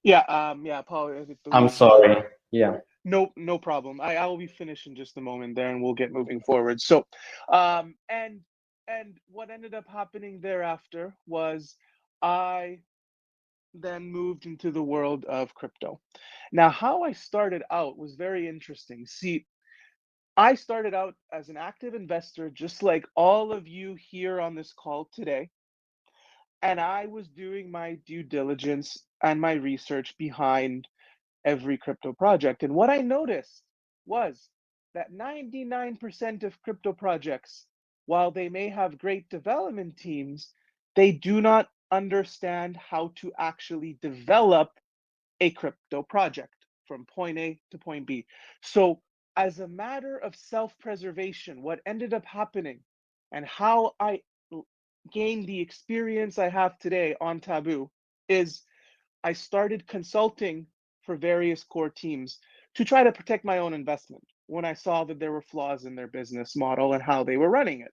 Yeah, Paul, I I'm believe sorry. Yeah. no problem. I will be finished in just a moment there, and we'll get moving forward. So, um, and and what ended up happening thereafter was I then moved into the world of crypto. Now, how I started out was very interesting. See, I started out as an active investor, just like all of you here on this call today, and I was doing my due diligence and my research behind every crypto project. And what I noticed was that 99% of crypto projects, while they may have great development teams, they do not understand how to actually develop a crypto project from point A to point B. So, as a matter of self preservation, what ended up happening and how I gained the experience I have today on Taboo is I started consulting for various core teams to try to protect my own investment when I saw that there were flaws in their business model and how they were running it.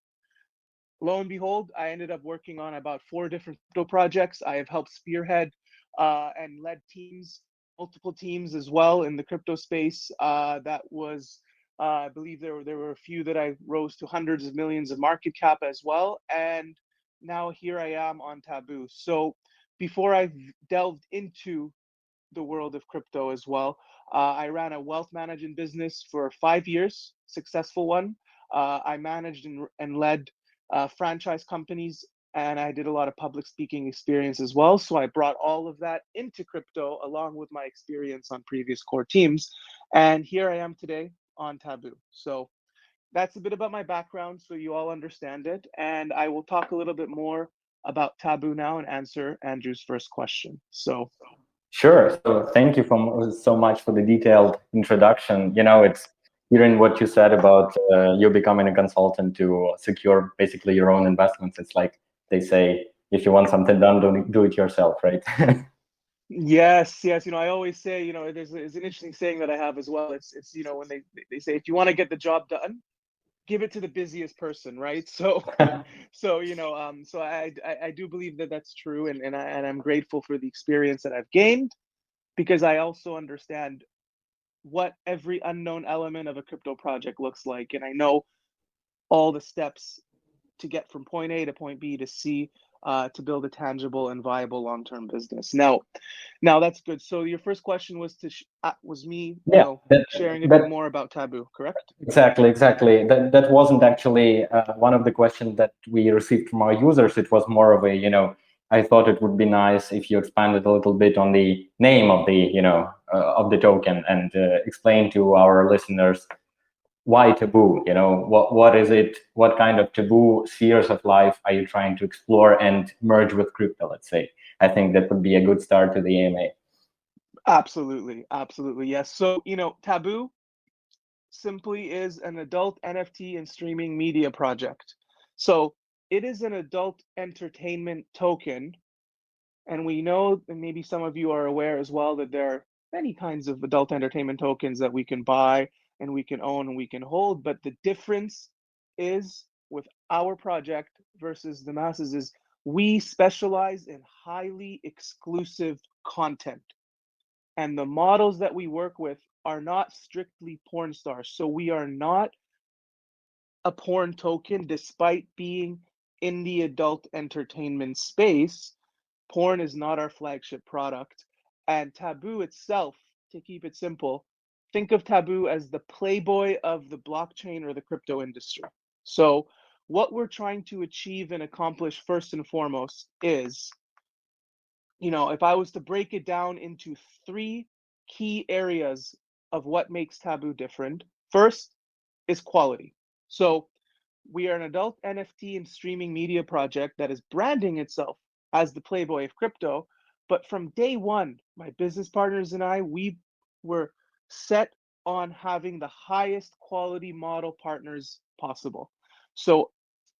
Lo and behold, I ended up working on about four different crypto projects. I have helped spearhead and led teams, multiple teams as well in the crypto space. I believe there were a few that I rose to hundreds of millions of market cap as well. And now here I am on Taboo. So before I delved into the world of crypto as well, I ran a wealth management business for 5 years, successful one. I managed and led franchise companies, and I did a lot of public speaking experience as well. So I brought all of that into crypto along with my experience on previous core teams. And here I am today on Taboo. So that's a bit about my background so you all understand it. And I will talk a little bit more about Taboo now and answer Andrew's first question. So, Sure. So thank you so much for the detailed introduction. It's hearing what you said about you becoming a consultant to secure basically your own investments. It's like they say, if you want something done, don't do it yourself, right? yes, yes. I always say, there's an interesting saying that I have as well. It's when they say if you want to get the job done, give it to the busiest person, right? So, so I do believe that that's true, and I'm grateful for the experience that I've gained because I also understand what every unknown element of a crypto project looks like, and I know all the steps to get from point A to point B to C to build a tangible and viable long-term business. Now that's good. So your first question was was me, Yeah, sharing a bit that more about Taboo, correct? exactly. That wasn't actually one of the questions that we received from our users. It was more of a, I thought it would be nice if you expanded a little bit on the name of the, of the token and explain to our listeners why taboo. What is it? What kind of taboo spheres of life are you trying to explore and merge with crypto? Let's say. I think that would be a good start to the AMA. Absolutely, absolutely, yes. So Taboo simply is an adult NFT and streaming media project. So it is an adult entertainment token. And we know, and maybe some of you are aware as well, that there are many kinds of adult entertainment tokens that we can buy and we can own and we can hold. But the difference is with our project versus the masses is we specialize in highly exclusive content. And the models that we work with are not strictly porn stars. So we are not a porn token despite being in the adult entertainment space. Porn is not our flagship product. And Taboo itself, to keep it simple, think of Taboo as the Playboy of the blockchain or the crypto industry. So, what we're trying to achieve and accomplish first and foremost is, if I was to break it down into three key areas of what makes Taboo different, first is quality. So, we are an adult NFT and streaming media project that is branding itself as the Playboy of crypto. But from day one, my business partners and we were set on having the highest quality model partners possible. So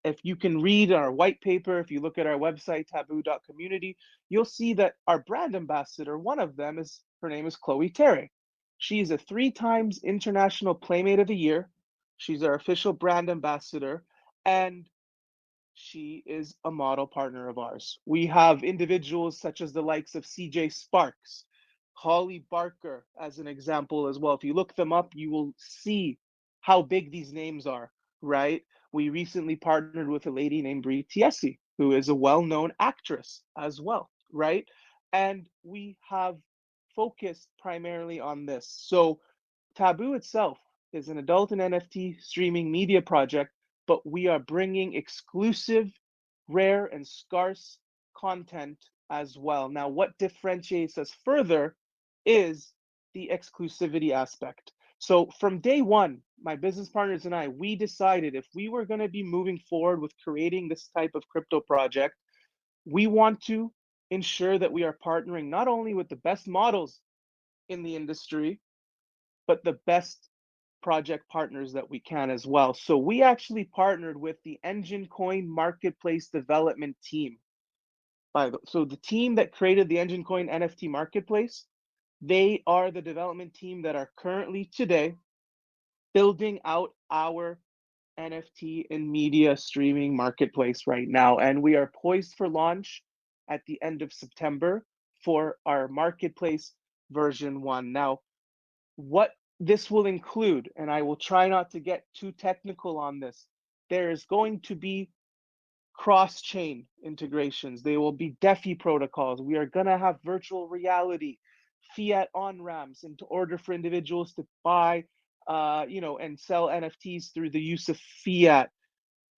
if you can read our white paper, if you look at our website, taboo.community, you'll see that our brand ambassador, one of them is her name is Chloe Terry. She's a 3 times International Playmate of the Year. She's our official brand ambassador, and she is a model partner of ours. We have individuals such as the likes of CJ Sparks, Holly Barker as an example as well. If you look them up, you will see how big these names are, right? We recently partnered with a lady named Brie Tiesi, who is a well-known actress as well, right? And we have focused primarily on this. So Taboo itself is an adult and NFT streaming media project, but we are bringing exclusive, rare, and scarce content as well. Now, what differentiates us further is the exclusivity aspect. So, from day one, my business partners and I, we decided if we were going to be moving forward with creating this type of crypto project, we want to ensure that we are partnering not only with the best models in the industry, but the best project partners that we can as well. So we actually partnered with the Engine Coin Marketplace development team. So the team that created the Engine Coin NFT Marketplace, they are the development team that are currently today building out our NFT and media streaming marketplace right now. And we are poised for launch at the end of September for our marketplace version 1. Now, what this will include, and I will try not to get too technical on this, there is going to be cross-chain integrations. They will be DeFi protocols. We are going to have virtual reality, fiat on-ramps in order for individuals to buy, and sell NFTs through the use of fiat.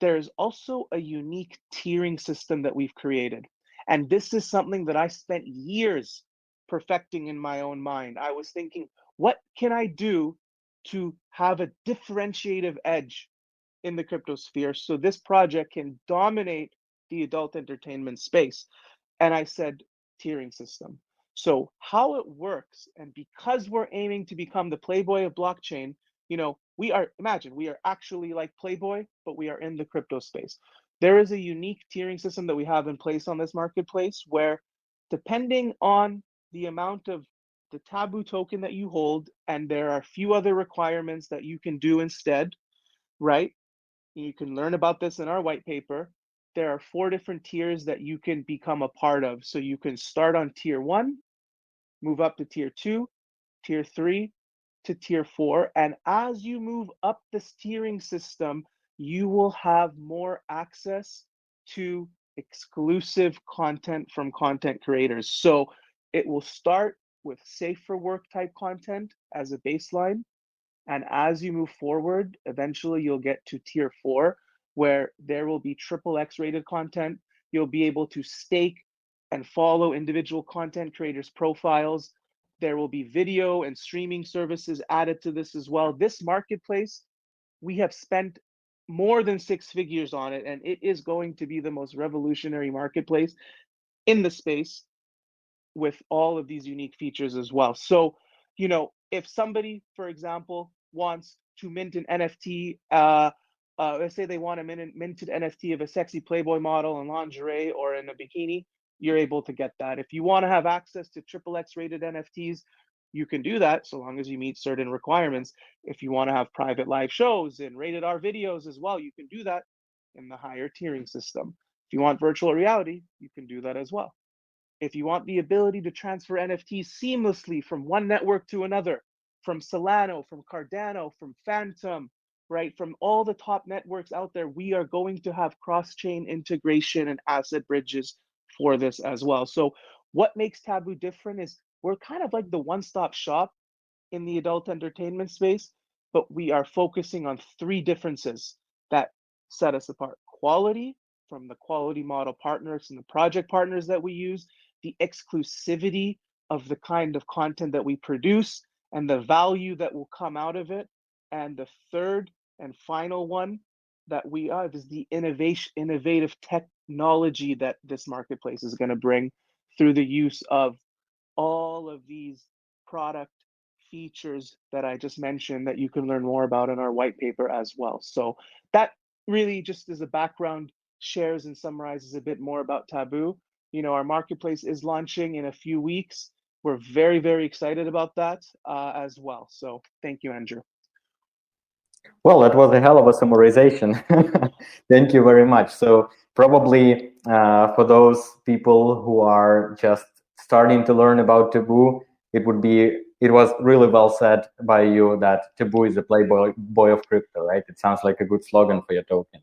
There's also a unique tiering system that we've created. And this is something that I spent years perfecting in my own mind. I was thinking, what can I do to have a differentiative edge in the crypto sphere so this project can dominate the adult entertainment space? And I said, tiering system. So how it works, and because we're aiming to become the Playboy of blockchain, we are actually like Playboy, but we are in the crypto space. There is a unique tiering system that we have in place on this marketplace where, depending on the amount of the Taboo token that you hold, and there are a few other requirements that you can do instead, right? You can learn about this in our white paper. There are 4 different tiers that you can become a part of. So you can start on tier 1, move up to tier 2, tier 3 to tier 4. And as you move up this tiering system, you will have more access to exclusive content from content creators. So it will start with safe for work type content as a baseline. And as you move forward, eventually you'll get to tier 4, where there will be triple X rated content. You'll be able to stake and follow individual content creators' profiles. There will be video and streaming services added to this as well. This marketplace, we have spent more than 6 figures on it, and it is going to be the most revolutionary marketplace in the space with all of these unique features as well. So, if somebody, for example, wants to mint an NFT, let's say they want a minted NFT of a sexy Playboy model in lingerie or in a bikini, you're able to get that. If you want to have access to triple X rated NFTs, you can do that so long as you meet certain requirements. If you want to have private live shows and rated R videos as well, you can do that in the higher tiering system. If you want virtual reality, you can do that as well. If you want the ability to transfer NFTs seamlessly from one network to another, from Solana, from Cardano, from Phantom, right, from all the top networks out there, we are going to have cross-chain integration and asset bridges for this as well. So what makes Taboo different is we're kind of like the one-stop shop in the adult entertainment space, but we are focusing on 3 differences that set us apart. Quality, from the quality model partners and the project partners that we use, the exclusivity of the kind of content that we produce and the value that will come out of it. And the third and final one that we have is the innovative technology that this marketplace is going to bring through the use of all of these product features that I just mentioned that you can learn more about in our white paper as well. So that really, just as a background, shares and summarizes a bit more about Taboo. Our marketplace is launching in a few weeks. We're very, very excited about that as well. So thank you, Andrew. Well, that was a hell of a summarization. Thank you very much. So probably for those people who are just starting to learn about Taboo, it was really well said by you that Taboo is a playboy of crypto, right? It sounds like a good slogan for your token.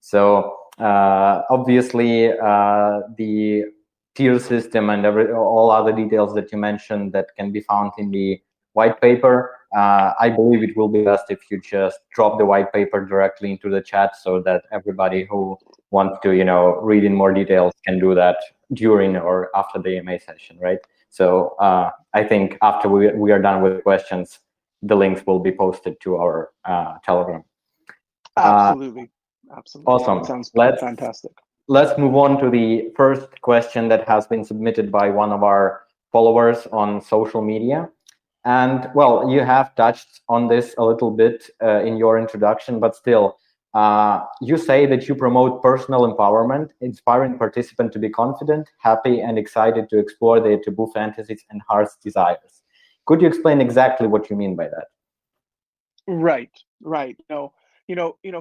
So obviously the tier system and all other details that you mentioned that can be found in the white paper. I believe it will be best if you just drop the white paper directly into the chat so that everybody who wants to, read in more details can do that during or after the AMA session, right? So I think after we are done with the questions, the links will be posted to our Telegram. Absolutely. Absolutely. Awesome. That sounds fantastic. Let's move on to the first question that has been submitted by one of our followers on social media. And well, you have touched on this a little bit in your introduction, but still, you say that you promote personal empowerment, inspiring participants to be confident, happy, and excited to explore their taboo fantasies and heart's desires. Could you explain exactly what you mean by that? Right.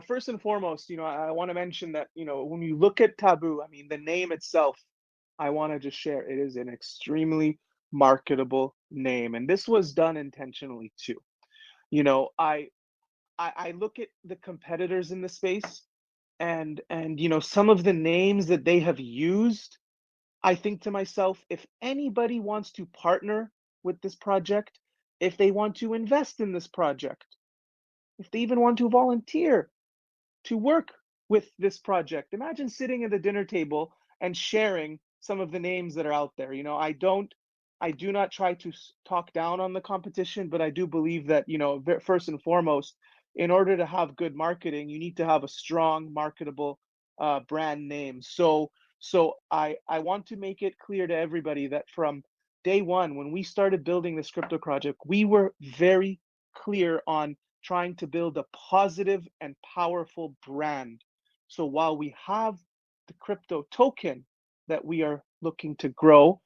First and foremost, I want to mention that, when you look at Taboo, I mean, the name itself, I want to just share, it is an extremely marketable name. And this was done intentionally too. I look at the competitors in the space and some of the names that they have used. I think to myself, if anybody wants to partner with this project, if they want to invest in this project, if they even want to volunteer to work with this project. Imagine sitting at the dinner table and sharing some of the names that are out there. I do not try to talk down on the competition, but I do believe that, first and foremost, in order to have good marketing, you need to have a strong marketable brand name. So I want to make it clear to everybody that from day one, when we started building this crypto project, we were very clear on trying to build a positive and powerful brand. So while we have the crypto token that we are looking to grow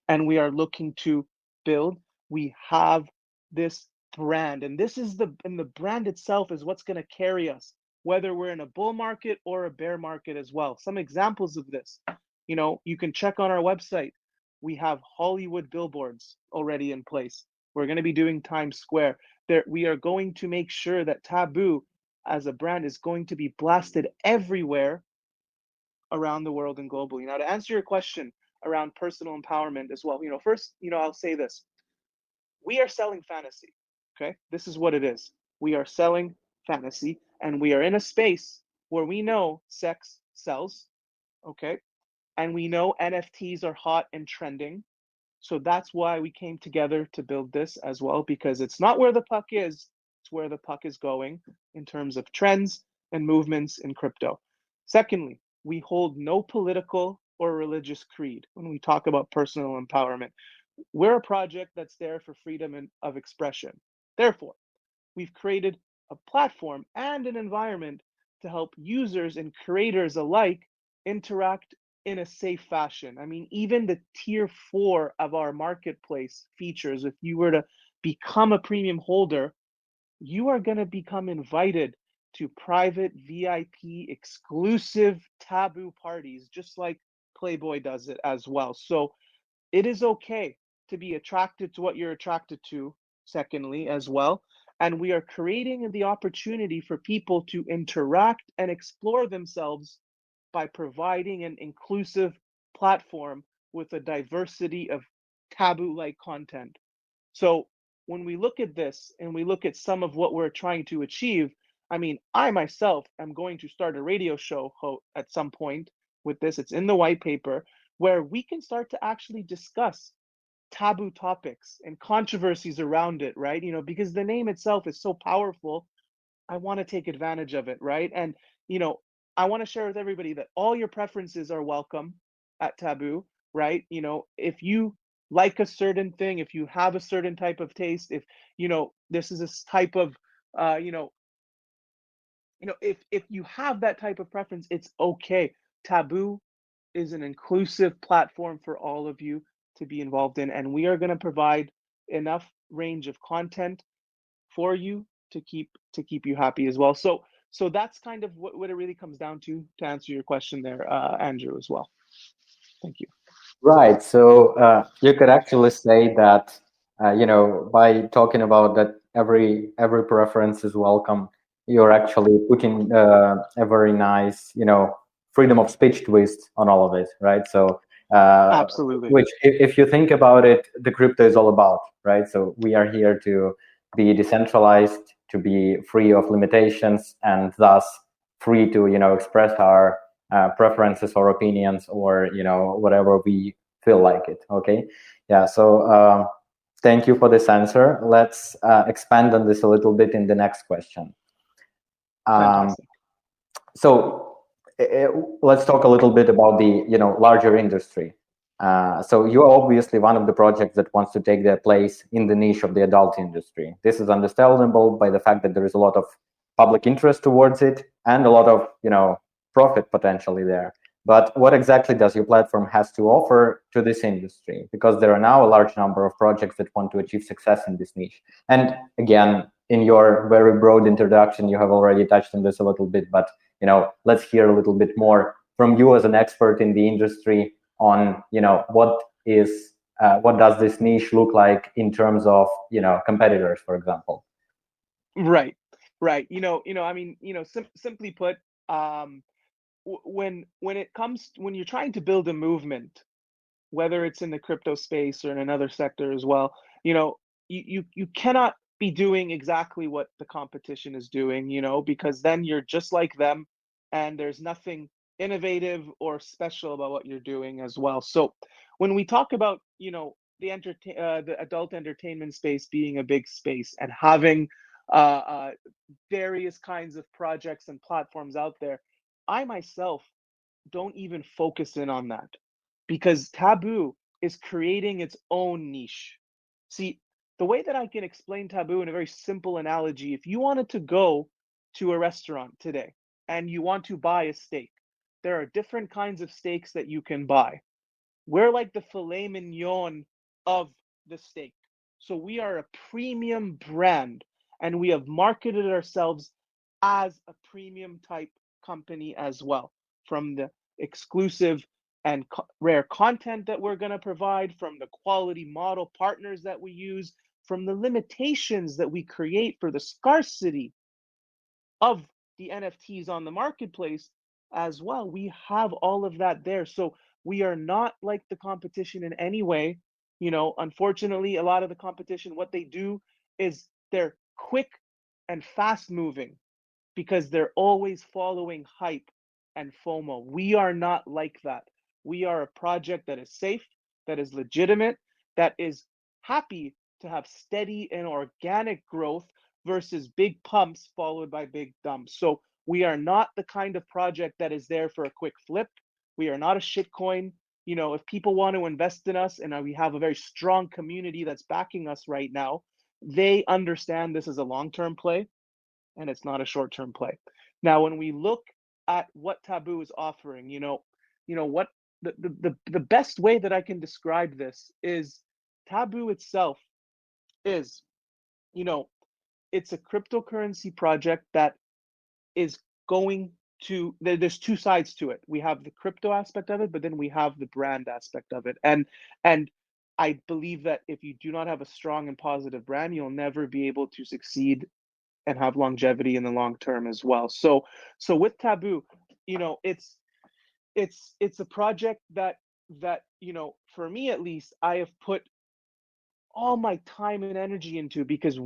and we are looking to build, we have this brand. And the brand itself is what's going to carry us, whether we're in a bull market or a bear market as well. Some examples of this, you can check on our website. We have Hollywood billboards already in place. We're going to be doing Times Square. We are going to make sure that Taboo as a brand is going to be blasted everywhere around the world and globally. Now, to answer your question around personal empowerment as well, first, I'll say this. We are selling fantasy, okay? This is what it is. We are selling fantasy, and we are in a space where we know sex sells, okay? And we know NFTs are hot and trending. So that's why we came together to build this as well, because it's not where the puck is, it's where the puck is going in terms of trends and movements in crypto. Secondly, we hold no political or religious creed when we talk about personal empowerment. We're a project that's there for freedom of expression. Therefore, we've created a platform and an environment to help users and creators alike interact in a safe fashion. I mean, even the tier 4 of our marketplace features, if you were to become a premium holder, you are going to become invited to private VIP exclusive Taboo parties, just like Playboy does it as well. So it is okay to be attracted to what you're attracted to, secondly, as well. And we are creating the opportunity for people to interact and explore themselves by providing an inclusive platform with a diversity of taboo-like content. So when we look at this and we look at some of what we're trying to achieve, I mean, I myself am going to start a radio show at some point with this. It's in the white paper where we can start to actually discuss taboo topics and controversies around it, right? Because the name itself is so powerful, I want to take advantage of it, right? And, I want to share with everybody that all your preferences are welcome at Taboo, right? If you like a certain thing, if you have a certain type of taste, if, this is a type of, if you have that type of preference, it's okay. Taboo is an inclusive platform for all of you to be involved in, and we are going to provide enough range of content for you to keep you happy as well. So that's kind of what it really comes down to answer your question there, Andrew, as well. Thank you. Right. So you could actually say that by talking about that every preference is welcome, you're actually putting a very nice, freedom of speech twist on all of it, right? So, Absolutely. which, if you think about it, the crypto is all about, right? So we are here to be decentralized, to be free of limitations, and thus free to, express our preferences or opinions, or whatever we feel like it. Okay, yeah. So. Thank you for this answer. Let's expand on this a little bit in the next question. Fantastic. So let's talk a little bit about the larger industry. So you're obviously one of the projects that wants to take their place in the niche of the adult industry. This is understandable by the fact that there is a lot of public interest towards it and a lot of profit potentially there. But what exactly does your platform has to offer to this industry? Because there are now a large number of projects that want to achieve success in this niche. And again, in your very broad introduction, you have already touched on this a little bit, but let's hear a little bit more from you as an expert in the industry on what does this niche look like in terms of competitors, for example. Right. Right. I mean, simply put, when you're trying to build a movement, whether it's in the crypto space or in another sector as well, you cannot be doing exactly what the competition is doing, because then you're just like them, and there's nothing innovative or special about what you're doing as well. So when we talk about, the adult entertainment space being a big space and having uh, uh, various kinds of projects and platforms out there, I myself don't even focus in on that, because Taboo is creating its own niche. See, the way that I can explain Taboo in a very simple analogy, if you wanted to go to a restaurant today and you want to buy a steak, there are different kinds of steaks that you can buy. We're like the filet mignon of the steak. So we are a premium brand, and we have marketed ourselves as a premium type company as well. From the exclusive and rare content that we're going to provide, from the quality model partners that we use, from the limitations that we create for the scarcity of the NFTs on the marketplace as well. We have all of that there. So we are not like the competition in any way. Unfortunately, a lot of the competition, what they do is they're quick and fast moving because they're always following hype and FOMO. We are not like that. We are a project that is safe, that is legitimate, that is happy to have steady and organic growth versus big pumps followed by big dumps. So we are not the kind of project that is there for a quick flip. We are not a shitcoin. If people want to invest in us, and we have a very strong community that's backing us right now, they understand this is a long-term play and it's not a short-term play. Now, when we look at what Taboo is offering, what the best way that I can describe this is Taboo itself is, you know, it's a cryptocurrency project that is going to there's two sides to it. We have the crypto aspect of it, but then we have the brand aspect of it. And I believe that if you do not have a strong and positive brand, you'll never be able to succeed and have longevity in the long term as well. So with Taboo, it's a project that for me at least, I have put all my time and energy into, because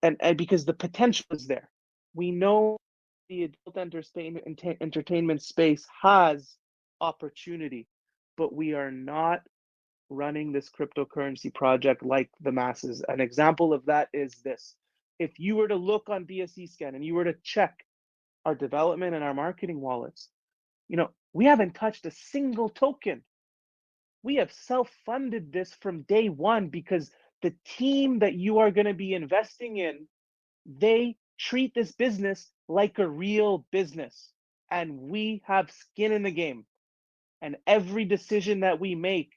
and because the potential is there. We know the adult entertainment space has opportunity, but we are not running this cryptocurrency project like the masses. An example of that is this. If you were to look on BSE Scan and you were to check our development and our marketing wallets, we haven't touched a single token. We have self-funded this from day one, because the team that you are going to be investing in, they treat this business like a real business, and we have skin in the game, and every decision that we make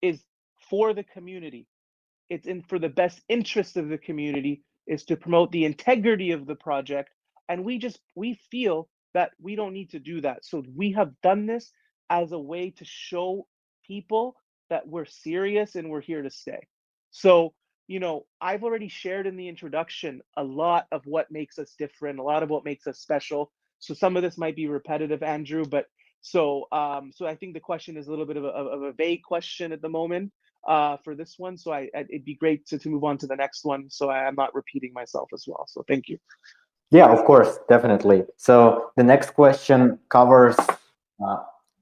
is for the community. It's in for the best interest of the community, is to promote the integrity of the project, and we feel that we don't need to do that. So we have done this as a way to show people that we're serious and we're here to stay. So I've already shared in the introduction a lot of what makes us different, a lot of what makes us special. So some of this might be repetitive, Andrew, but so I think the question is a little bit of a vague question at the moment for this one. So it'd be great to move on to the next one, so I'm not repeating myself as well. So thank you. Yeah, of course, definitely. So the next question covers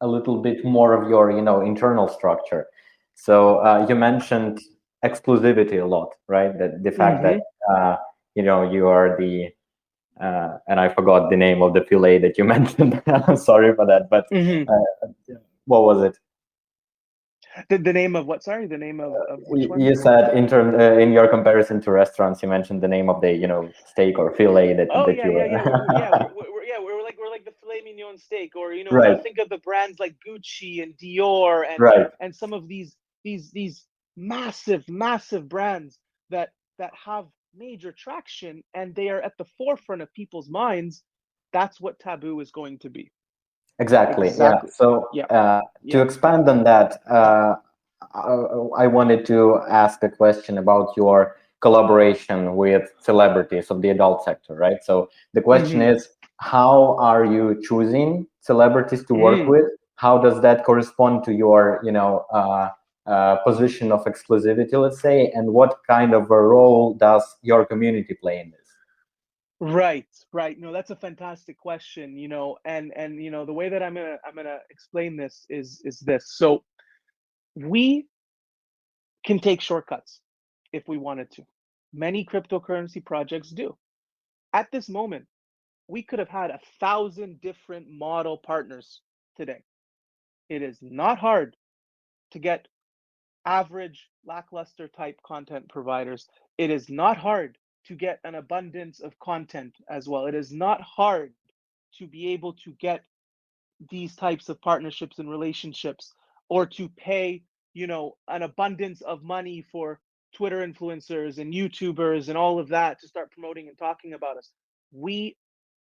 a little bit more of your, internal structure. So you mentioned exclusivity a lot, right? That the fact that you are the and I forgot the name of the fillet that you mentioned. Sorry for that, but what was it? The name of what? Sorry, the name of which one? You said in your comparison to restaurants, you mentioned the name of the steak or fillet that Oh that yeah, you yeah, were. yeah. We're like the filet mignon steak, or when you Right, think of the brands like Gucci and Dior right, and some of these massive brands that have major traction and they are at the forefront of people's minds. That's what Taboo is going to be. exactly. Yeah. Exactly. So Yeah. to Yeah. expand on that, I wanted to ask a question about your collaboration with celebrities of the adult sector, right? So the question Mm-hmm. is, how are you choosing celebrities to work Mm. with? How does that correspond to your, position of exclusivity, let's say, and what kind of a role does your community play in this? Right, right. No, that's a fantastic question, and the way that I'm gonna explain this is this. So we can take shortcuts if we wanted to. Many cryptocurrency projects do. At this moment, we could have had 1,000 different model partners today. It is not hard to get average, lackluster type content providers. It is not hard to get an abundance of content as well. It is not hard to be able to get these types of partnerships and relationships, or to pay an abundance of money for Twitter influencers and YouTubers and all of that to start promoting and talking about us. We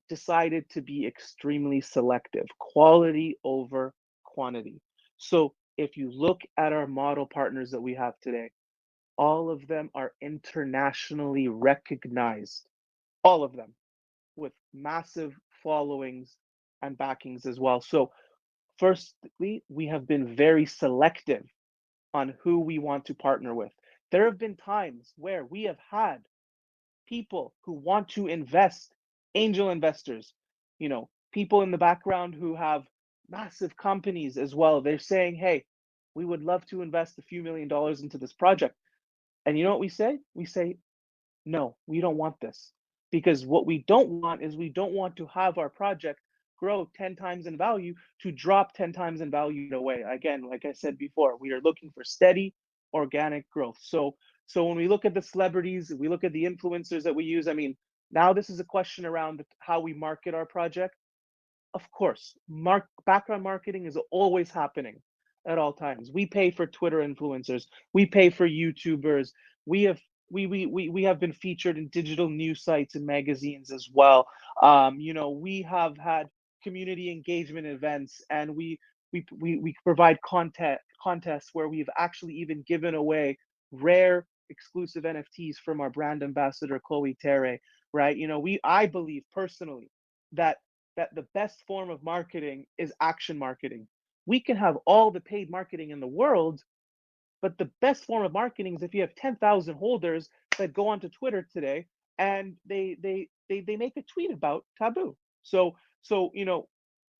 decided to be extremely selective, quality over quantity. So if you look at our model partners that we have today, all of them are internationally recognized, all of them, with massive followings and backings as well. So firstly, we have been very selective on who we want to partner with. There have been times where we have had people who want to invest, angel investors, people in the background who have massive companies as well. They're saying, hey, we would love to invest a few $1 million into this project. And you know what we say? We say, no, we don't want this. Because what we don't want is we don't want to have our project grow 10 times in value to drop 10 times in value away. Again, like I said before, we are looking for steady organic growth. So when we look at the celebrities, we look at the influencers that we use, I mean, now this is a question around how we market our project. Of course, background marketing is always happening at all times. We pay for Twitter influencers, we pay for YouTubers, we have we have been featured in digital news sites and magazines as well. We have had community engagement events, and we provide contests where we've actually even given away rare exclusive NFTs from our brand ambassador Chloe Terre, right? I believe personally that the best form of marketing is action marketing. We can have all the paid marketing in the world, but the best form of marketing is if you have 10,000 holders that go onto Twitter today and they make a tweet about Taboo. So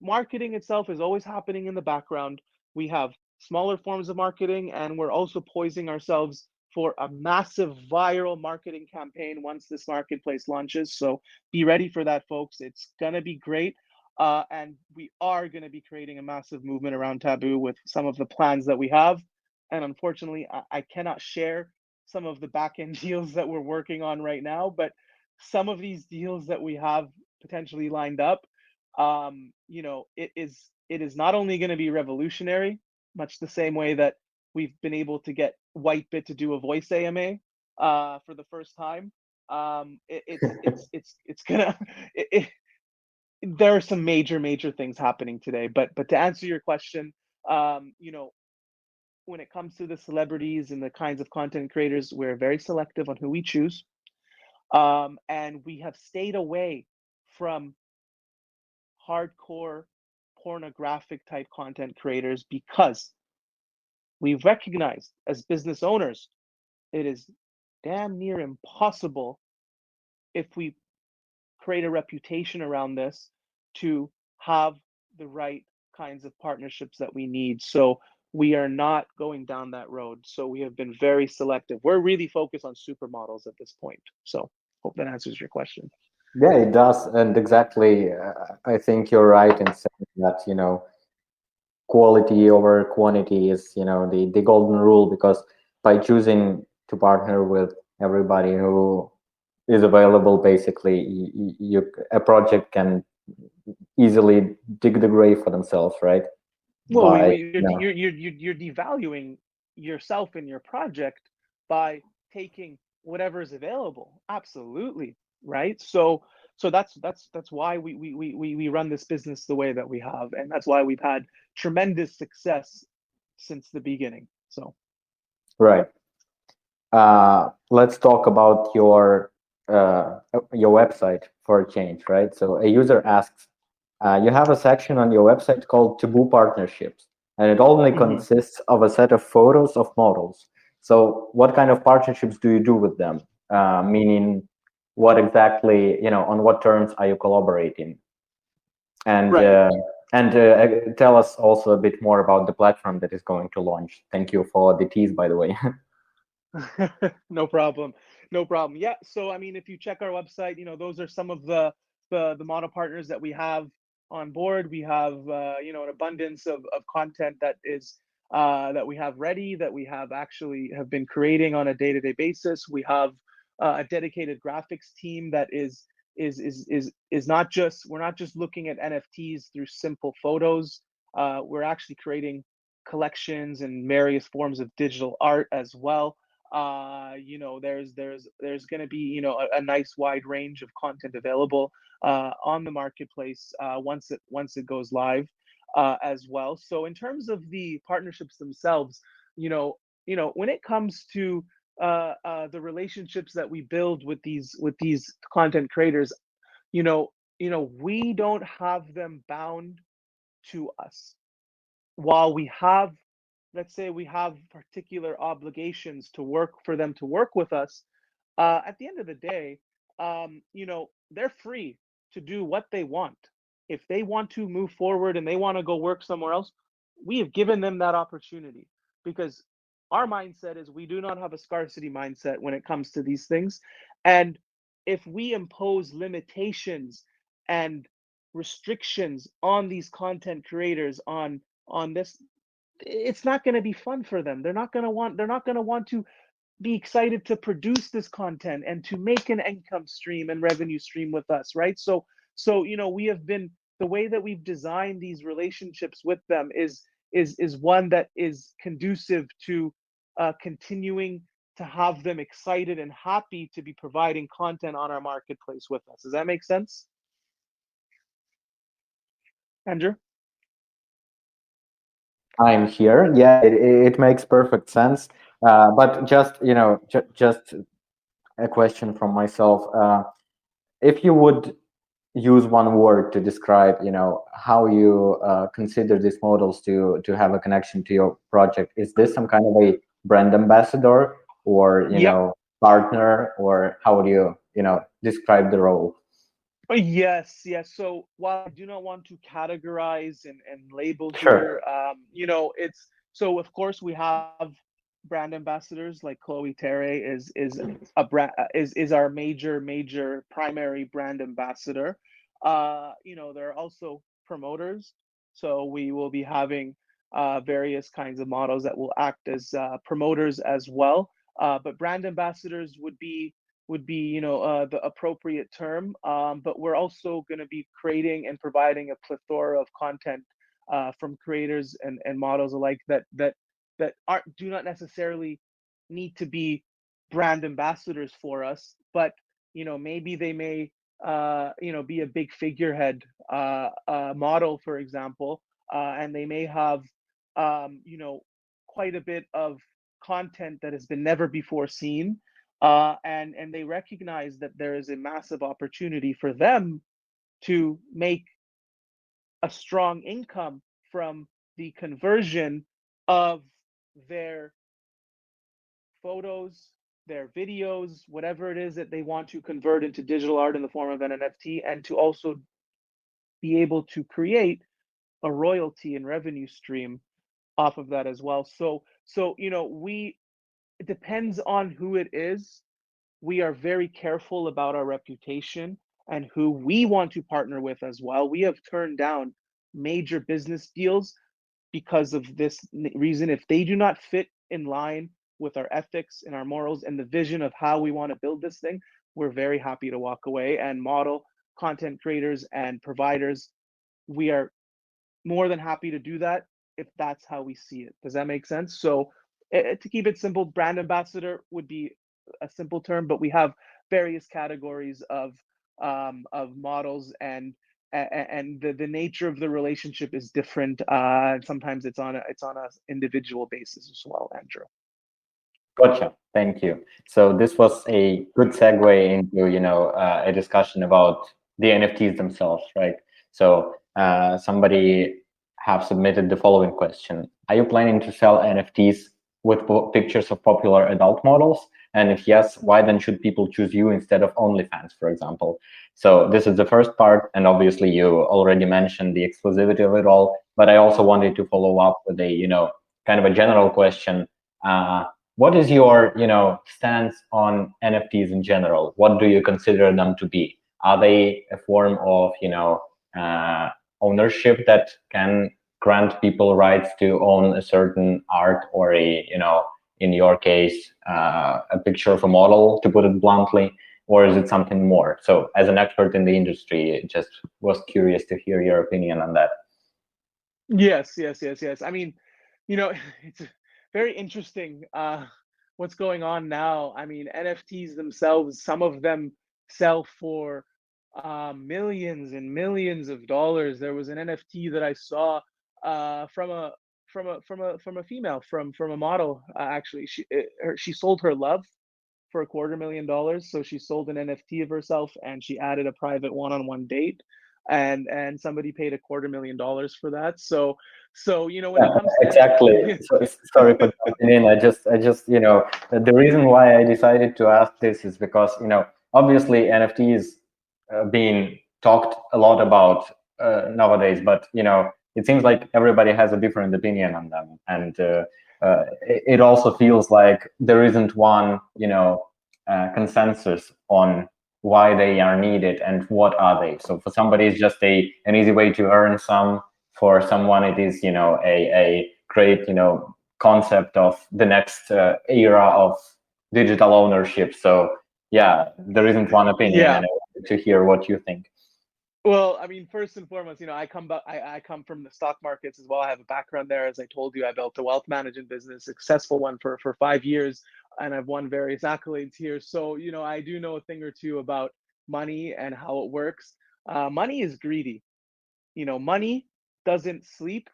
marketing itself is always happening in the background. We have smaller forms of marketing, and we're also poising ourselves for a massive viral marketing campaign once this marketplace launches. So be ready for that, folks. It's gonna be great. And we are going to be creating a massive movement around Taboo with some of the plans that we have. And unfortunately, I cannot share some of the back end deals that we're working on right now, but some of these deals that we have potentially lined up, it is not only going to be revolutionary, much the same way that we've been able to get WhiteBit to do a voice AMA for the first time. It's gonna there are some major things happening today. But to answer your question, um, you know, when it comes to the celebrities and the kinds of content creators, we're very selective on who we choose. And we have stayed away from hardcore pornographic type content creators because we've recognized as business owners it is damn near impossible if we create a reputation around this to have the right kinds of partnerships that we need. So we are not going down that road. So we have been very selective. We're really focused on supermodels at this point. So hope that answers your question. Yeah, it does. And exactly, I think you're right in saying that, quality over quantity is, the golden rule, because by choosing to partner with everybody who is available, basically, a project can easily dig the grave for themselves, right? Well, By, you're devaluing yourself and your project by taking whatever is available. Absolutely, right? So that's why we run this business the way that we have, and that's why we've had tremendous success since the beginning. So right. Let's talk about your website for a change, right? So a user asks, you have a section on your website called Taboo Partnerships, and it only mhm. consists of a set of photos of models. So what kind of partnerships do you do with them? Meaning, what exactly, on what terms are you collaborating? And Right. tell us also a bit more about the platform that is going to launch. Thank you for the tease, by the way. No problem. No problem. Yeah. So I mean, if you check our website, those are some of the model partners that we have on board. We have an abundance of content that we have ready, that we have actually have been creating on a day-to-day basis. We have a dedicated graphics team that is not just we're not just looking at NFTs through simple photos. We're actually creating collections and various forms of digital art as well. There's going to be a nice wide range of content available on the marketplace once it goes live as well. So in terms of the partnerships themselves, when it comes to the relationships that we build with these content creators, you know we don't have them bound to us. While we have, let's say we have particular obligations to work for them to work with us, at the end of the day, they're free to do what they want. If they want to move forward and they want to go work somewhere else, we have given them that opportunity, because our mindset is we do not have a scarcity mindset when it comes to these things. And if we impose limitations and restrictions on these content creators on this, it's not going to be fun for them. They're not going to want to be excited to produce this content and to make an income stream and revenue stream with us, right? So we have been, the way that we've designed these relationships with them is one that is conducive to continuing to have them excited and happy to be providing content on our marketplace with us. Does that make sense, Andrew? I'm here. Yeah, it makes perfect sense. But just, just a question from myself. If you would use one word to describe, how you consider these models to have a connection to your project, is this some kind of a brand ambassador, or, Yep. partner, or how would you, describe the role? Yes, yes. So while I do not want to categorize and label Sure. here, it's, so of course we have brand ambassadors like Chloe Terre is a brand is our major primary brand ambassador. There are also promoters, so we will be having various kinds of models that will act as promoters as well. But brand ambassadors would be the appropriate term. But we're also going to be creating and providing a plethora of content from creators and models alike that aren't do not necessarily need to be brand ambassadors for us, but maybe they may be a big figurehead model, for example, and they may have um, you know quite a bit of content that has been never before seen, and they recognize that there is a massive opportunity for them to make a strong income from the conversion of their photos, their videos, whatever it is that they want to convert into digital art in the form of an NFT, and to also be able to create a royalty and revenue stream off of that as well. So it depends on who it is. We are very careful about our reputation and who we want to partner with as well. We have turned down major business deals because of this reason. If they do not fit in line with our ethics and our morals and the vision of how we want to build this thing, we're very happy to walk away. And model content creators and providers, we are more than happy to do that if that's how we see it. Does that make sense? So to keep it simple, brand ambassador would be a simple term, but we have various categories of models, and the nature of the relationship is different. Sometimes it's on a individual basis as well, Andrew. Gotcha. Thank you. So this was a good segue into a discussion about the NFTs themselves, right? So somebody have submitted the following question: are you planning to sell NFTs with pictures of popular adult models? And if yes, why then should people choose you instead of OnlyFans, for example? So this is the first part, and obviously you already mentioned the exclusivity of it all. But I also wanted to follow up with a kind of a general question. What is your stance on NFTs in general? What do you consider them to be? Are they a form of ownership that can grant people rights to own a certain art, or in your case, a picture of a model, to put it bluntly, or is it something more? So as an expert in the industry, just was curious to hear your opinion on that. Yes. I mean, it's very interesting what's going on now. I mean, NFTs themselves, some of them sell for millions and millions of dollars. There was an NFT that I saw from a female, from a model. Actually, she sold her love for $250,000. So she sold an NFT of herself, and she added a private one-on-one date, and somebody paid $250,000 for that. So when it comes to exactly. So, sorry for jumping in. I just the reason why I decided to ask this is because obviously NFTs being talked a lot about nowadays, but it seems like everybody has a different opinion on them, and it also feels like there isn't one consensus on why they are needed and what are they. So for somebody it's just an easy way to earn some. For someone it is a great concept of the next era of digital ownership. So yeah, there isn't one opinion. Yeah. And I wanted to hear what you think. Well, I mean, first and foremost, I come from the stock markets as well. I have a background there. As I told you, I built a wealth management business, successful one for 5 years, and I've won various accolades here. So, I do know a thing or two about money and how it works. Money is greedy. Money doesn't sleep.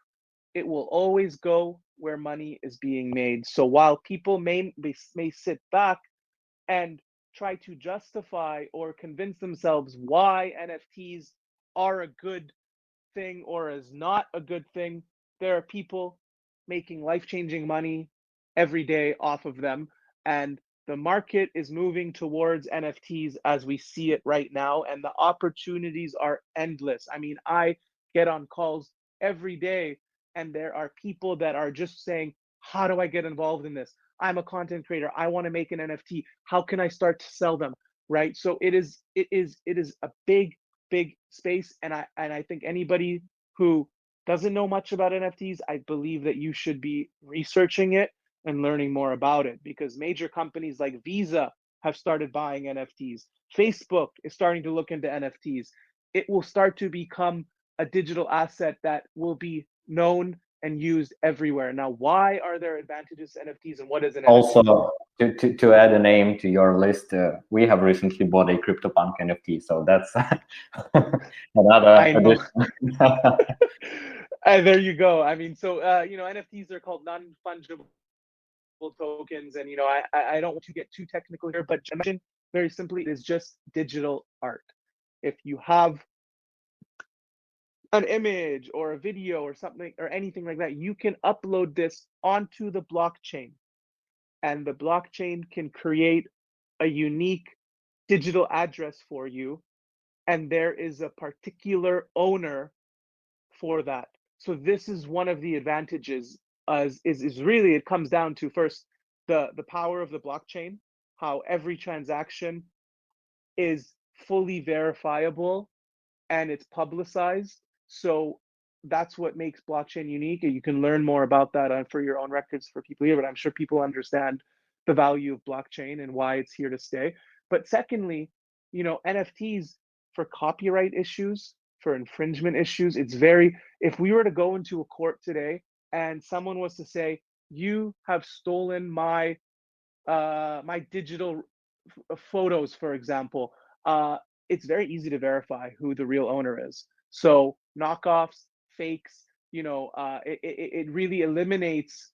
It will always go where money is being made. So while people may sit back and try to justify or convince themselves why NFTs are a good thing or is not a good thing, there are people making life-changing money every day off of them. And the market is moving towards NFTs as we see it right now, and the opportunities are endless. I mean, I get on calls every day, and there are people that are just saying, how do I get involved in this? I'm a content creator. I want to make an NFT. How can I start to sell them? Right. So it is a big space, and I think anybody who doesn't know much about NFTs, I believe that you should be researching it and learning more about it, because major companies like Visa have started buying NFTs. Facebook is starting to look into NFTs. It will start to become a digital asset that will be known and used everywhere. Now, why are there advantages to NFTs, and what is an NFT? Also, to add a name to your list, we have recently bought a CryptoPunk NFT, so that's another I know. There you go. I mean, so NFTs are called non-fungible tokens, and I don't want to get too technical here, but just to mention very simply, it is just digital art. If you have an image or a video or something or anything like that, you can upload this onto the blockchain, and the blockchain can create a unique digital address for you, and there is a particular owner for that. So this is one of the advantages. Is really, it comes down to first the power of the blockchain, how every transaction is fully verifiable and it's publicized. So that's what makes blockchain unique. And you can learn more about that for your own records for people here, but I'm sure people understand the value of blockchain and why it's here to stay. But secondly, NFTs for copyright issues, for infringement issues, it's very, if we were to go into a court today and someone was to say, you have stolen my digital photos, for example, it's very easy to verify who the real owner is. So knockoffs, fakes, it really eliminates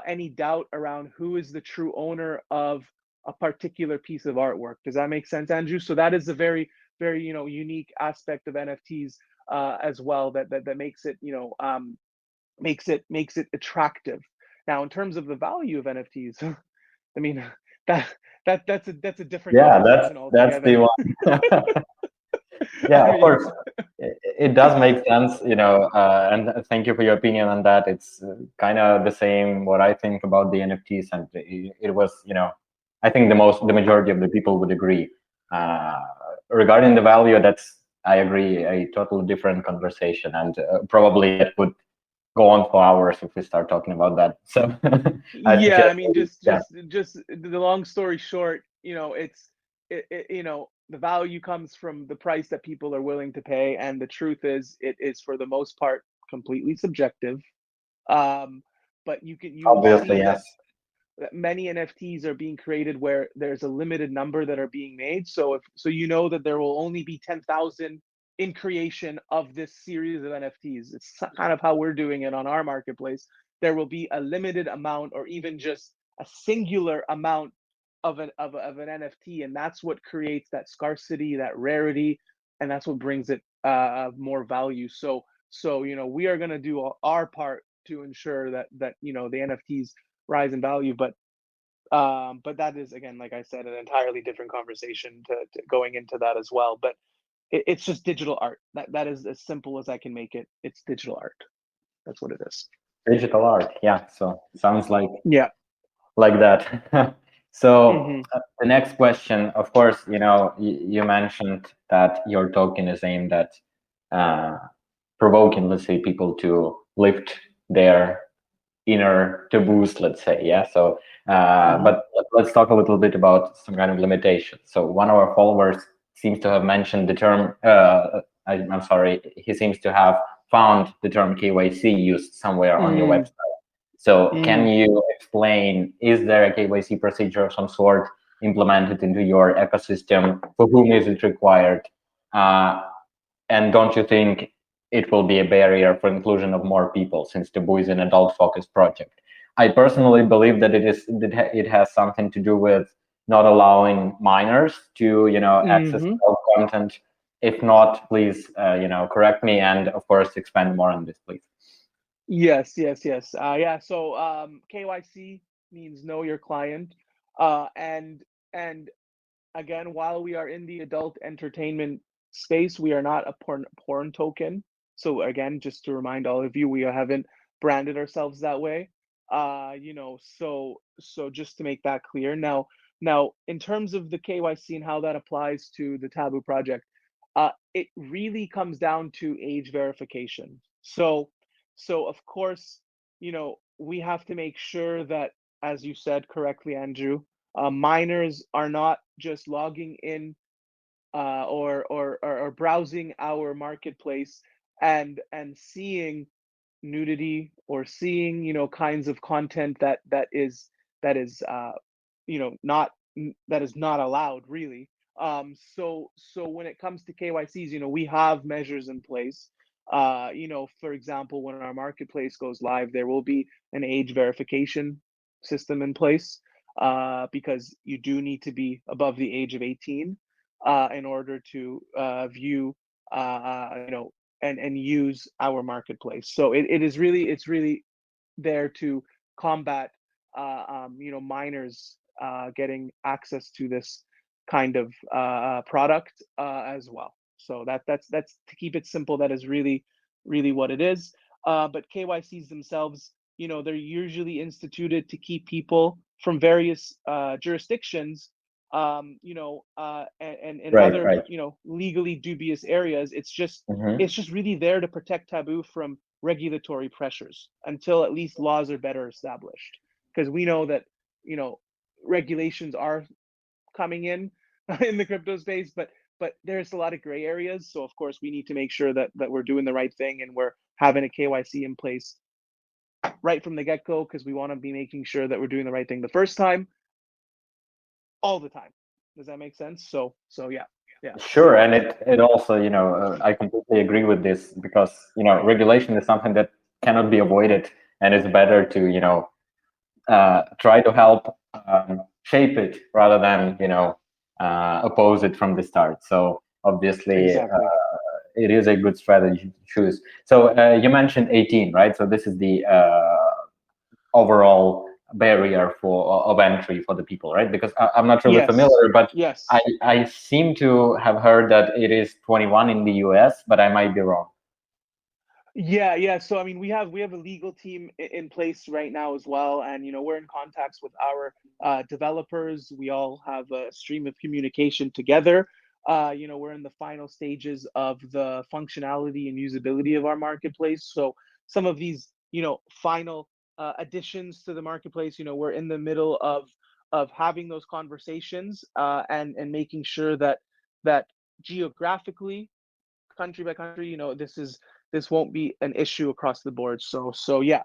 any doubt around who is the true owner of a particular piece of artwork. Does that make sense, Andrew? So that is a very, very, unique aspect of NFTs as well, that makes it, makes it attractive. Now, in terms of the value of NFTs, I mean, that that's a different Yeah, conversation that's the altogether. one. Yeah, I of mean, course, it does make sense, and thank you for your opinion on that. It's kind of the same what I think about the NFTs, and it was, I think the majority of the people would agree. Uh, Regarding the value, that's, I agree, a totally different conversation, and probably that would go on for hours if we start talking about that. So I yeah, suggest, I mean, just yeah, just just the long story short, the value comes from the price that people are willing to pay, and the truth is, it is for the most part completely subjective. Um, but you obviously, see that yes. many NFTs are being created where there's a limited number that are being made. So you know that there will only be 10,000 in creation of this series of NFTs. It's kind of how we're doing it on our marketplace. There will be a limited amount, or even just a singular amount of an NFT, and that's what creates that scarcity, that rarity, and that's what brings it more value. So we are going to do our part to ensure that the NFTs rise in value, but that is, again, like I said, an entirely different conversation to going into that as well. But it's just digital art. That is as simple as I can make it. It's digital art. That's what it is. Digital art, yeah. So sounds Yeah. like that. So Hmm. the next question, of course, you mentioned that your token is aimed at uh, provoking, let's say, people to lift their inner taboos, let's say. Yeah. So, Hmm. but let's talk a little bit about some kind of limitations. So one of our followers seems to have mentioned the term. I'm sorry. He seems to have found the term KYC used somewhere on your Mm. website. So can Mm. you explain, is there a KYC procedure of some sort implemented into your ecosystem? For whom is it required? Uh, and don't you think it will be a barrier for inclusion of more people, since Taboo is an adult-focused project? I personally believe that it has something to do with not allowing minors to, access Hmm. adult content. If not, please, correct me, and of course, expand more on this, please. Yes, yes, yes. Yeah. So KYC means know your client, and again, while we are in the adult entertainment space, we are not a porn token. So again, just to remind all of you, we haven't branded ourselves that way. So just to make that clear. Now, in terms of the KYC and how that applies to the Taboo project, it really comes down to age verification. So of course, we have to make sure that, as you said correctly, Andrew, minors are not just logging in or browsing our marketplace and seeing nudity, or seeing kinds of content that is not that is not allowed, really. So when it comes to KYCs, we have measures in place. For example, when our marketplace goes live, there will be an age verification system in place, because you do need to be above the age of 18 in order to view, and use our marketplace. So it's really there to combat, minors getting access to this kind of product as well. So that's to keep it simple. That is really what it is. But KYCs themselves, they're usually instituted to keep people from various jurisdictions, and in Right, other, right. legally dubious areas. Hmm. It's just really there to protect Taboo from regulatory pressures until at least laws are better established. Because we know that, regulations are coming in the crypto space, but there's a lot of gray areas. So of course we need to make sure that we're doing the right thing and we're having a KYC in place right from the get-go, because we want to be making sure that we're doing the right thing the first time, all the time. Does that make sense? So yeah, yeah, Sure, same and answer. it also, I completely agree with this because, regulation is something that cannot be avoided, and it's better to, try to help shape it rather than, oppose it from the start. So obviously, Exactly. it is a good strategy to choose. So you mentioned 18, right? So this is the overall barrier for of entry for the people, right? Because I'm not really Yes. familiar, but I, Yes. I seem to have heard that it is 21 in the US, but I might be wrong. Yeah, yeah. So I mean, we have a legal team in place right now as well, and we're in contacts with our developers. We all have a stream of communication together. We're in the final stages of the functionality and usability of our marketplace. So some of these, final additions to the marketplace, we're in the middle of having those conversations, and making sure that geographically, country by country, this won't be an issue across the board. So yeah,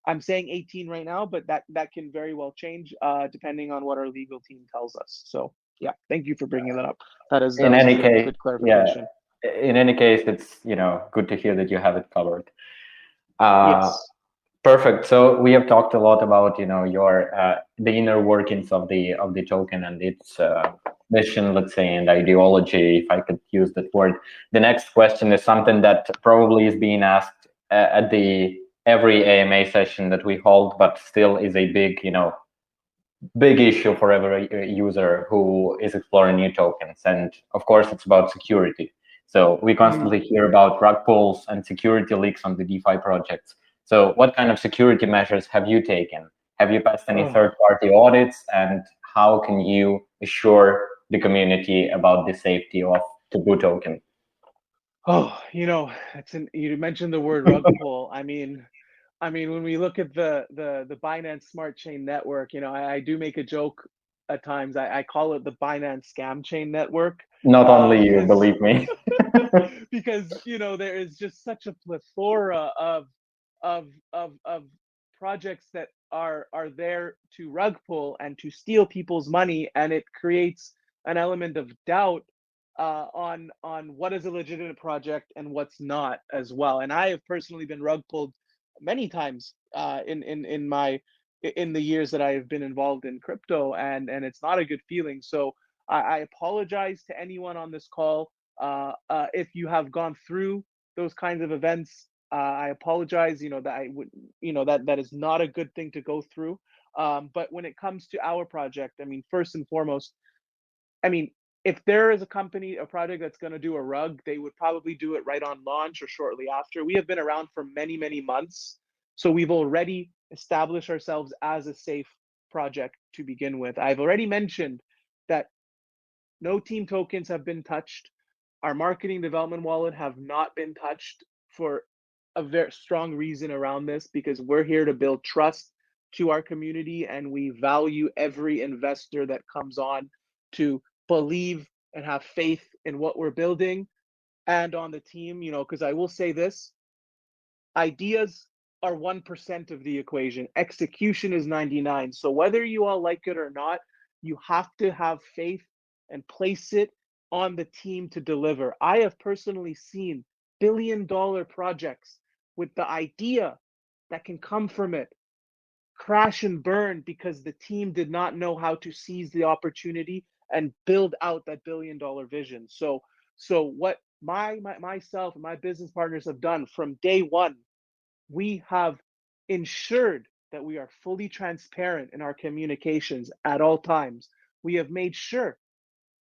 I'm saying 18 right now, but that can very well change depending on what our legal team tells us. So yeah, thank you for bringing that up. That In was a any good case, good yeah, clarification. in any case, it's, good to hear that you have it covered. Uh, Yes. Perfect. So we have talked a lot about, your the inner workings of the token and its mission, let's say, and ideology, if I could use that word. The next question is something that probably is being asked at the every AMA session that we hold, but still is a big, big issue for every user who is exploring new tokens. And of course, it's about security. So we Mhm. constantly hear about rug pulls and security leaks on the DeFi projects. So what kind of security measures have you taken? Have you passed any Oh, third-party audits? And how can you assure the community about the safety of Taboo token? oh, you mentioned the word rug pull. I mean, when we look at the Binance Smart Chain Network, I do make a joke at times. I call it the Binance Scam Chain Network, Not only you, because believe me. because there is just such a plethora of projects that are there to rug pull and to steal people's money, and it creates an element of doubt on what is a legitimate project and what's not as well. And I have personally been rug pulled many times in the years that I have been involved in crypto, and it's not a good feeling. So I apologize to anyone on this call if you have gone through those kinds of events. I apologize. That I would, that is not a good thing to go through. But when it comes to our project, I mean, first and foremost, I mean, if there is a company, a project that's going to do a rug, they would probably do it right on launch or shortly after. We have been around for many, many months. So we've already established ourselves as a safe project to begin with. I've already mentioned that no team tokens have been touched. Our marketing development wallet have not been touched for a very strong reason around this, because we're here to build trust to our community, and we value every investor that comes on to believe and have faith in what we're building and on the team. Because I will say this: ideas are 1% of the equation, execution is 99. So whether you all like it or not, you have to have faith and place it on the team to deliver. I have personally seen billion-dollar projects with the idea that can come from it crash and burn because the team did not know how to seize the opportunity and build out that billion-dollar vision. So what myself and my business partners have done from day one, we have ensured that we are fully transparent in our communications at all times. We have made sure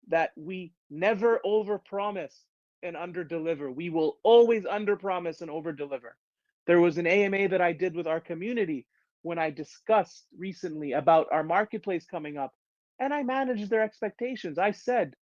that we never overpromise and underdeliver. We will always underpromise and overdeliver. There was an AMA that I did with our community when I discussed recently about our marketplace coming up, and I managed their expectations. I said,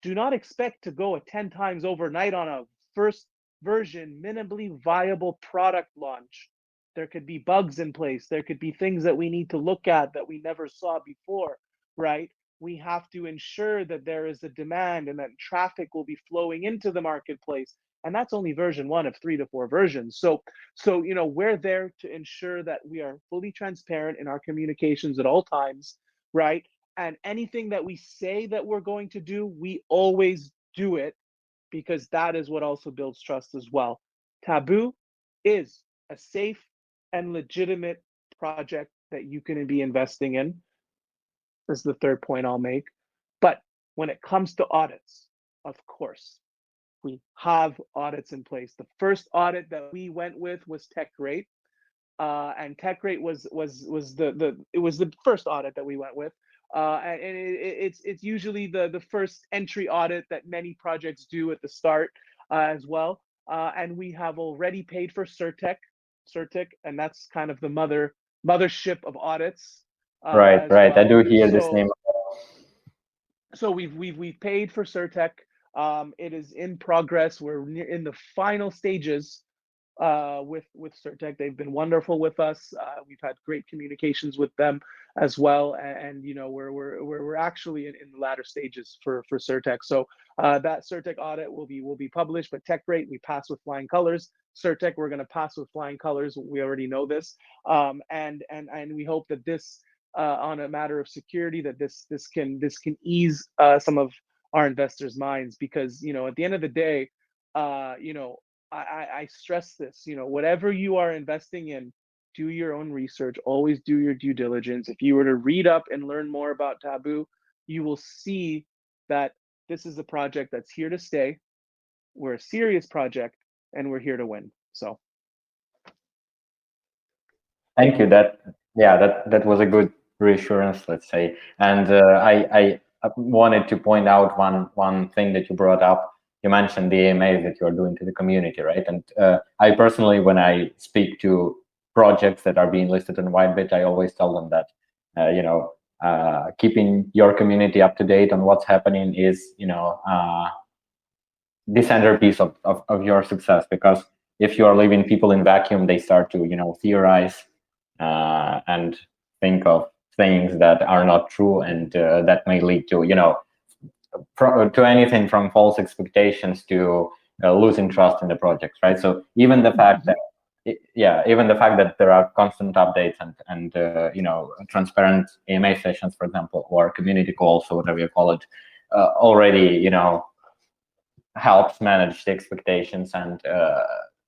do not expect to go 10 times overnight on a first version, minimally viable product launch. There could be bugs in place. There could be things that we need to look at that we never saw before, right? We have to ensure that there is a demand and that traffic will be flowing into the marketplace. And that's only version 1 of 3 to 4 versions. So we're there to ensure that we are fully transparent in our communications at all times, right? And anything that we say that we're going to do, we always do it, because that is what also builds trust as well. Taboo is a safe and legitimate project that you can be investing in. This is the third point I'll make. But when it comes to audits, of course, we have audits in place. The first audit that we went with was TechRate, and TechRate was the first audit that we went with, and it's usually the first entry audit that many projects do at the start as well. And we have already paid for CertTech, and that's kind of the mothership of audits Right, as right. I well. do hear this name. So we've paid for CertTech. It is in progress. We're in the final stages with CertTech. They've been wonderful with us. We've had great communications with them as well, and we're actually in the latter stages for CertTech. So that CertTech audit will be published. But TechRate, we pass with flying colors. CertTech, we're going to pass with flying colors. We already know this, and we hope that this, on a matter of security, that this can ease some of our investors' minds, because at the end of the day, I stress this, whatever you are investing in, do your own research, always do your due diligence. If you were to read up and learn more about Taboo, you will see that this is a project that's here to stay. We're a serious project and we're here to win. So Thank you. That was a good reassurance, let's say. And I wanted to point out one thing that you brought up. You mentioned the AMA that you're doing to the community, right? And I personally, when I speak to projects that are being listed on WhiteBit, I always tell them that keeping your community up to date on what's happening is the centerpiece of your success, because if you are leaving people in vacuum, they start to theorize and think of things that are not true, and that may lead to to anything from false expectations to losing trust in the projects, right? So even the fact that there are constant updates and transparent AMA sessions, for example, or community calls, or whatever you call it, already helps manage the expectations and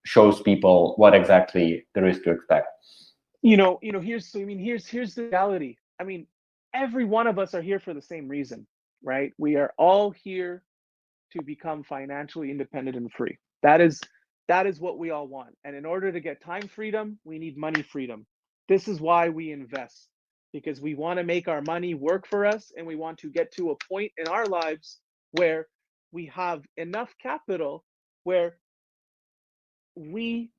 shows people what exactly there is to expect. Here's the reality. I mean, every one of us are here for the same reason, right? We are all here to become financially independent and free. That is what we all want. And in order to get time freedom, we need money freedom. This is why we invest, because we want to make our money work for us, and we want to get to a point in our lives where we have enough capital where we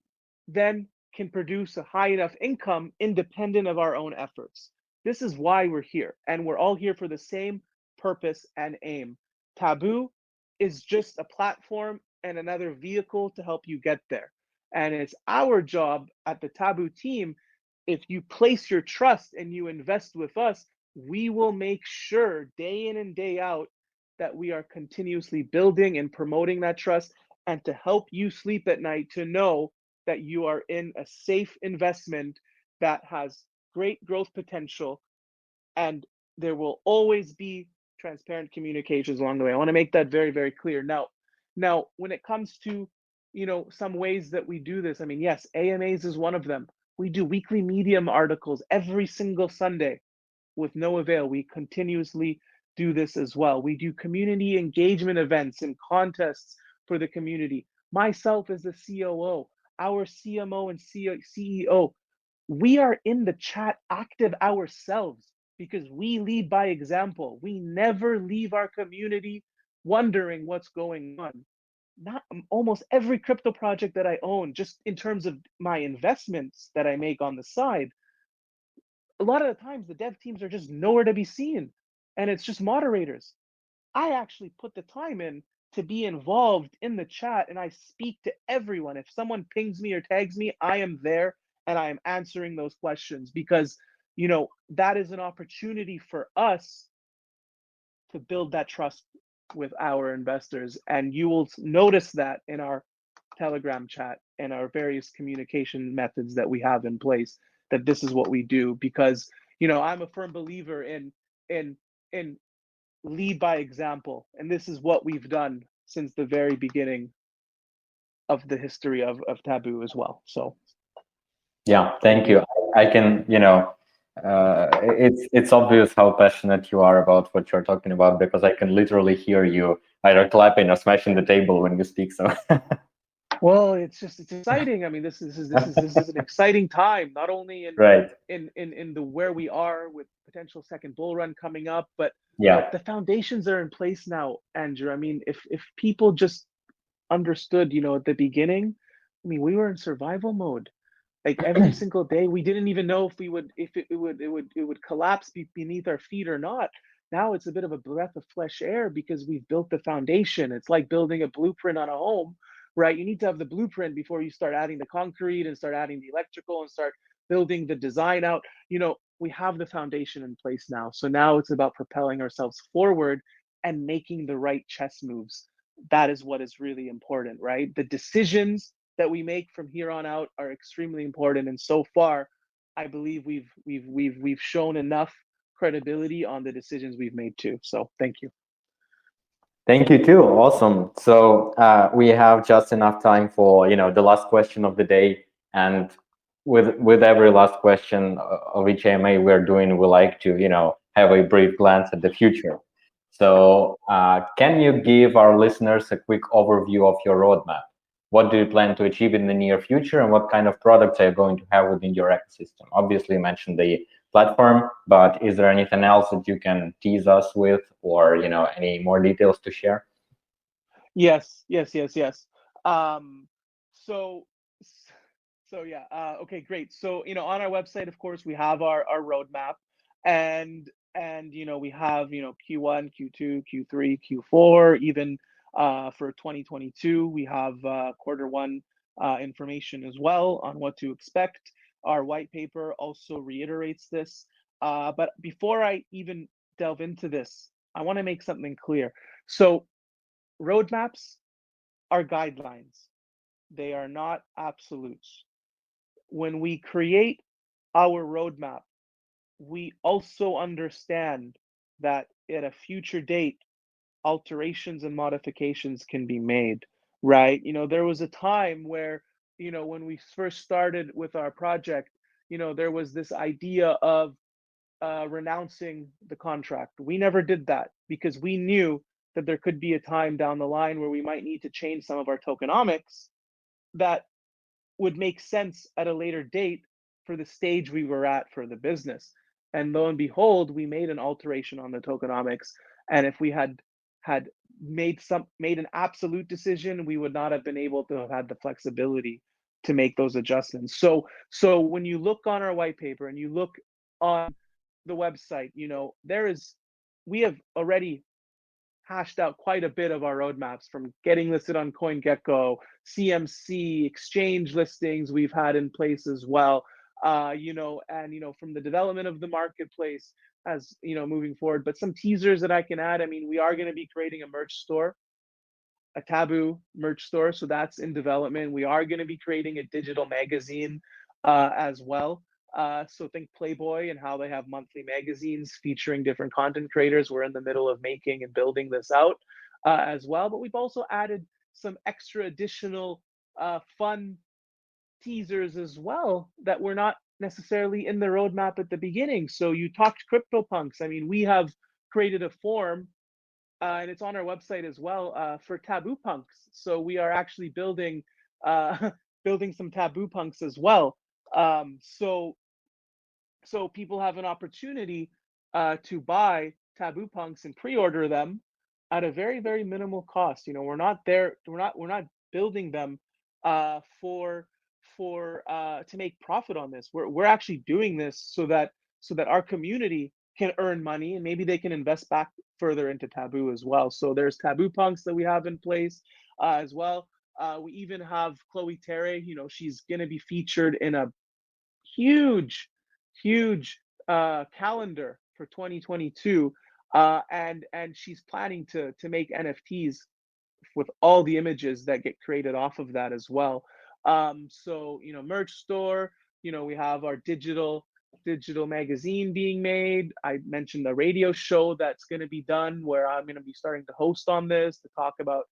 then can produce a high enough income independent of our own efforts. This is why we're here, and we're all here for the same purpose and aim. Taboo is just a platform and another vehicle to help you get there. And it's our job at the Taboo team, if you place your trust and you invest with us, we will make sure day in and day out that we are continuously building and promoting that trust, and to help you sleep at night to know that you are in a safe investment that has great growth potential, and there will always be transparent communications along the way. I want to make that very, very clear. Now, when it comes to some ways that we do this. I mean, yes, AMAs is one of them. We do weekly Medium articles every single Sunday with no avail. We continuously do this as well. We do community engagement events and contests for the community. Myself as the COO, our CMO and CEO, we are in the chat active ourselves because we lead by example. We never leave our community wondering what's going on. Not almost every crypto project that I own, just in terms of my investments that I make on the side, a lot of the times the dev teams are just nowhere to be seen and it's just moderators. I actually put the time in to be involved in the chat and I speak to everyone. If someone pings me or tags me, I am there and I am answering those questions because, that is an opportunity for us to build that trust with our investors. And you will notice that in our Telegram chat and our various communication methods that we have in place, that this is what we do because, I'm a firm believer in lead by example. And this is what we've done since the very beginning of the history of Taboo as well. So yeah, thank you. I can, it's obvious how passionate you are about what you're talking about because I can literally hear you either clapping or smashing the table when you speak. So well, it's exciting. I mean, this is an exciting time, not only right. in the where we are with potential second bull run coming up, but Yeah. the foundations are in place now, Andrew. I mean, if people just understood, at the beginning, I mean, we were in survival mode. Like every single day, we didn't even know if it would collapse beneath our feet or not. Now it's a bit of a breath of fresh air because we've built the foundation. It's like building a blueprint on a home, right? You need to have the blueprint before you start adding the concrete and start adding the electrical and start building the design out. We have the foundation in place now. So now it's about propelling ourselves forward and making the right chess moves. That is what is really important, right? The decisions that we make from here on out are extremely important. And so far, I believe we've shown enough credibility on the decisions we've made too. So thank you. Thank you too. Awesome. So we have just enough time for the last question of the day, and with every last question of each AMA we're doing, we like to have a brief glance at the future. So can you give our listeners a quick overview of your roadmap? What do you plan to achieve in the near future, and what kind of products are you going to have within your ecosystem? Obviously, you mentioned the platform, but is there anything else that you can tease us with, or any more details to share? Yes. Um, so yeah. Okay, great. So on our website, of course, we have our roadmap, and we have Q1, Q2, Q3, Q4, even for 2022, we have quarter one information as well on what to expect. Our white paper also reiterates this. But before I even delve into this, I want to make something clear. So roadmaps are guidelines. They are not absolutes. When we create our roadmap, we also understand that at a future date, alterations and modifications can be made, right? There was a time where, when we first started with our project, there was this idea of renouncing the contract. We never did that because we knew that there could be a time down the line where we might need to change some of our tokenomics that would make sense at a later date for the stage we were at for the business. And lo and behold, we made an alteration on the tokenomics. And if we had made an absolute decision, we would not have been able to have had the flexibility to make those adjustments. So when you look on our white paper and you look on the website, we have already hashed out quite a bit of our roadmaps from getting listed on CoinGecko, CMC, exchange listings we've had in place as well. From the development of the marketplace as moving forward. But some teasers that I can add. I mean, we are going to be creating a merch store, a Taboo merch store, so that's in development. We are going to be creating a digital magazine as well. So think Playboy and how they have monthly magazines featuring different content creators. We're in the middle of making and building this out as well. But we've also added some extra additional fun teasers as well that were not necessarily in the roadmap at the beginning. So you talked CryptoPunks. I mean, we have created a form, and it's on our website as well, for Taboo Punks. So we are actually building building some Taboo Punks as well. So people have an opportunity to buy Taboo Punks and pre-order them at a very, very minimal cost. You know, we're not building them for to make profit on this. We're actually doing this so that our community can earn money, and maybe they can invest back further into Taboo as well. So there's Taboo Punks that we have in place as well. We even have Chloe Terre. You know, she's going to be featured in a huge calendar for 2022, and she's planning to make NFTs with all the images that get created off of that as well. So you know, merch store, you know, we have our digital magazine being made. I mentioned the radio show that's going to be done, where I'm going to be starting to host on this to talk about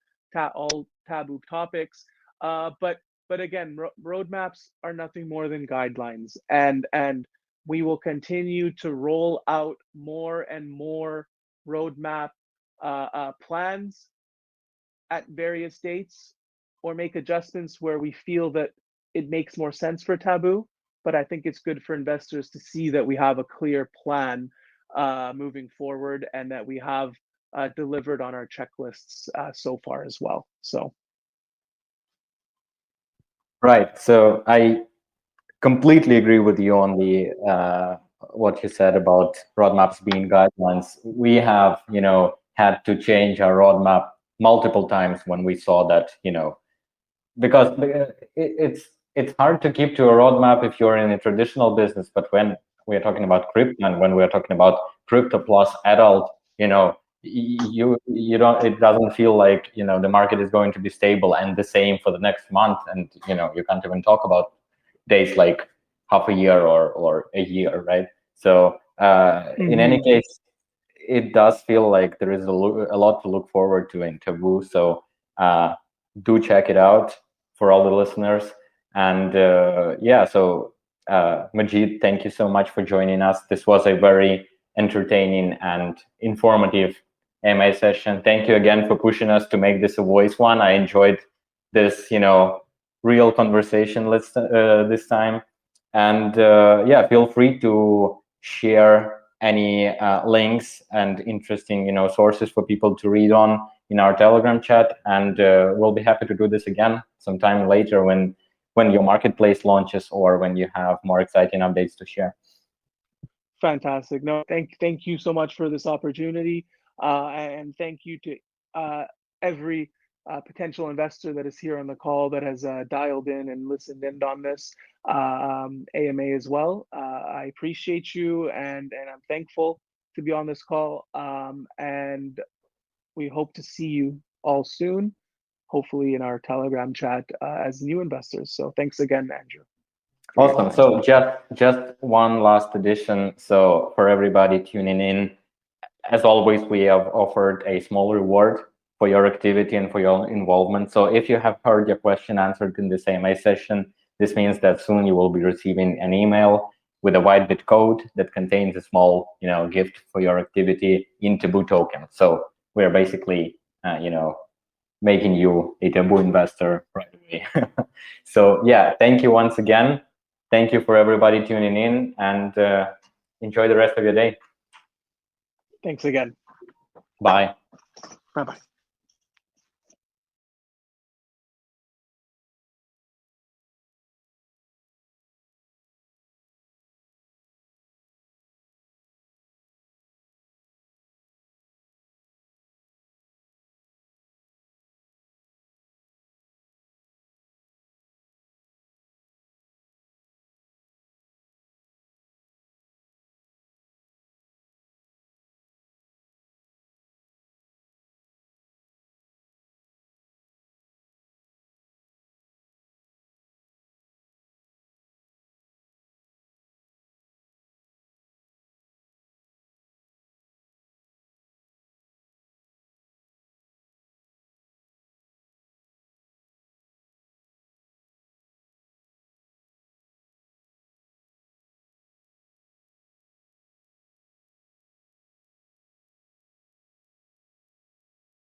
all taboo topics. But again, roadmaps are nothing more than guidelines, and we will continue to roll out more and more roadmap plans at various dates, or make adjustments where we feel that it makes more sense for Taboo. But I think it's good for investors to see that we have a clear plan moving forward, and that we have delivered on our checklists so far as well. So. Right. So I completely agree with you on the what you said about roadmaps being guidelines. We have, you know, had to change our roadmap multiple times when we saw that, you know, because it's hard to keep to a roadmap if you're in a traditional business. But when we're talking about crypto, and when we're talking about crypto plus adult, you know, you don't, it doesn't feel like, you know, the market is going to be stable and the same for the next month, and you know, you can't even talk about days like half a year or a year, right? So in any case, it does feel like there is a lot to look forward to in Taboo. So do check it out for all the listeners. And yeah, so Majid, thank you so much for joining us. This was a very entertaining and informative AMA session. Thank you again for pushing us to make this a voice one. I enjoyed this, you know, real conversation this time. And yeah, feel free to share any links and interesting, you know, sources for people to read on in our Telegram chat, and we'll be happy to do this again sometime later when your marketplace launches, or when you have more exciting updates to share. Fantastic. No, thank you so much for this opportunity, and thank you to every potential investor that is here on the call, that has dialed in and listened in on this AMA as well. I appreciate you, and I'm thankful to be on this call, and we hope to see you all soon, hopefully in our Telegram chat as new investors. So thanks again, Andrew. Awesome. So just one last addition. So for everybody tuning in, as always, we have offered a small reward for your activity and for your involvement. So if you have heard your question answered in this AMA session, this means that soon you will be receiving an email with a WhiteBit code that contains a small, you know, gift for your activity in Taboo token. So we're basically, you know, making you a Taboo investor right away. So yeah, thank you once again. Thank you for everybody tuning in, and enjoy the rest of your day. Thanks again. Bye. Bye-bye.